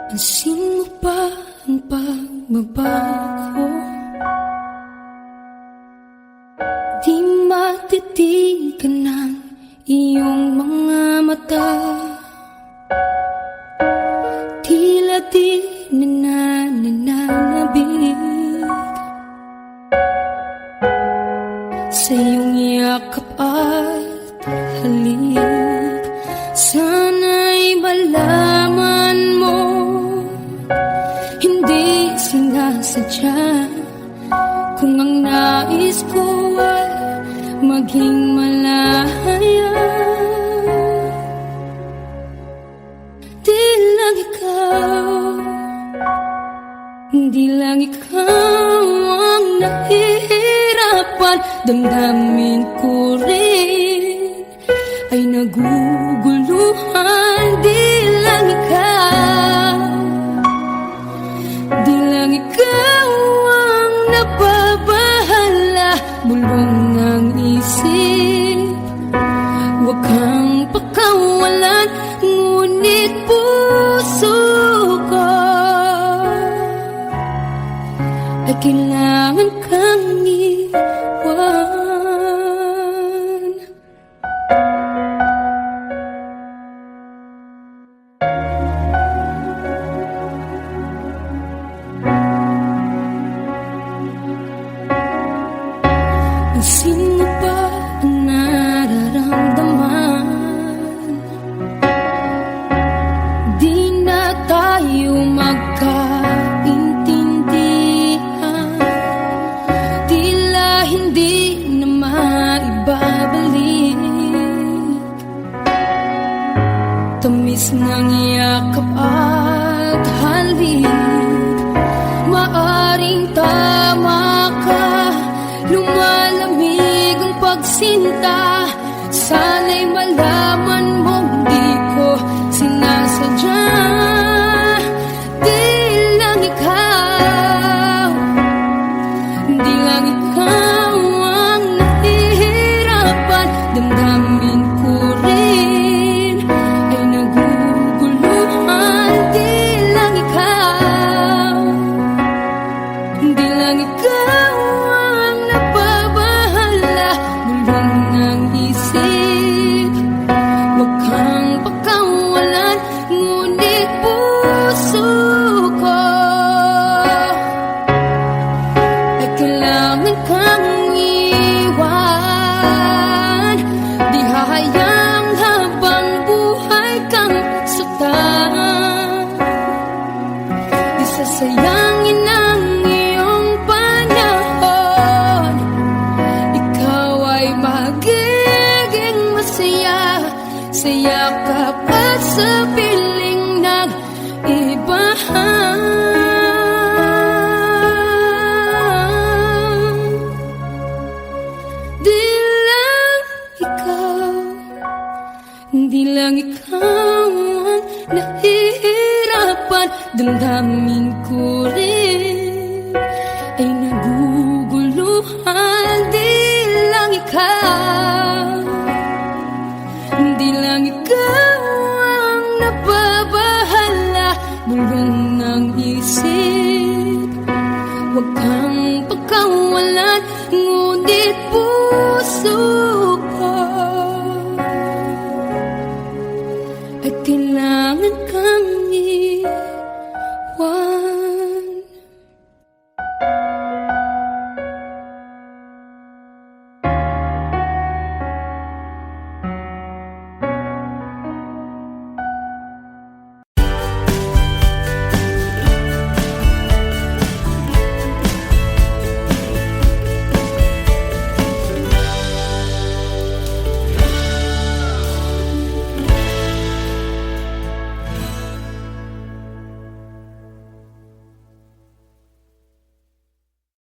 Pansin mo ba ang pagbabago? Di matitigan ng iyong mga mata. Tila di nananabig sa iyong yakap at halik. Sana'y malaman mo, hindi sinasadya. Kung ang nais ko ay maging malaya, di lang ikaw, di lang ikaw ang nahihirapan. Damdamin ko rin ay naguguluhan. Di lang ikaw, di lang ikaw ang nababahala. Bulong ng isip, huwag kang pakawalan, ngunit puso ko ay kailangan kang iwan. Pansin mo ba ang nararamdaman? Di na tayo magkaintindihan. Tila hindi na maibabalik tamis ng yakap at halik. Maaring tama ka, lumalamig ang pagsinta. Sana'y malaman mong di ko sinasadya. Di lang ikaw, di lang ikaw ang nahihirapan. Damdamin ko rin ay naguguluhan. Di lang ikaw, di lang ikaw ang nababahala. Bulong ng isip, huwag kang pakawalan, ngunit puso ko ay kailangan kang iwan. Di hahayang habang buhay kang saktan. Di sasayangin ang iyong panahon. Ikaw ay magiging masaya sa yakap at sa piling ng ibahan. Di lang ikaw, di lang ikaw ang nahihirapan. Damdamin ko rin ay naguguluhan. Di lang ikaw, di lang ikaw ang nababahala. Bulong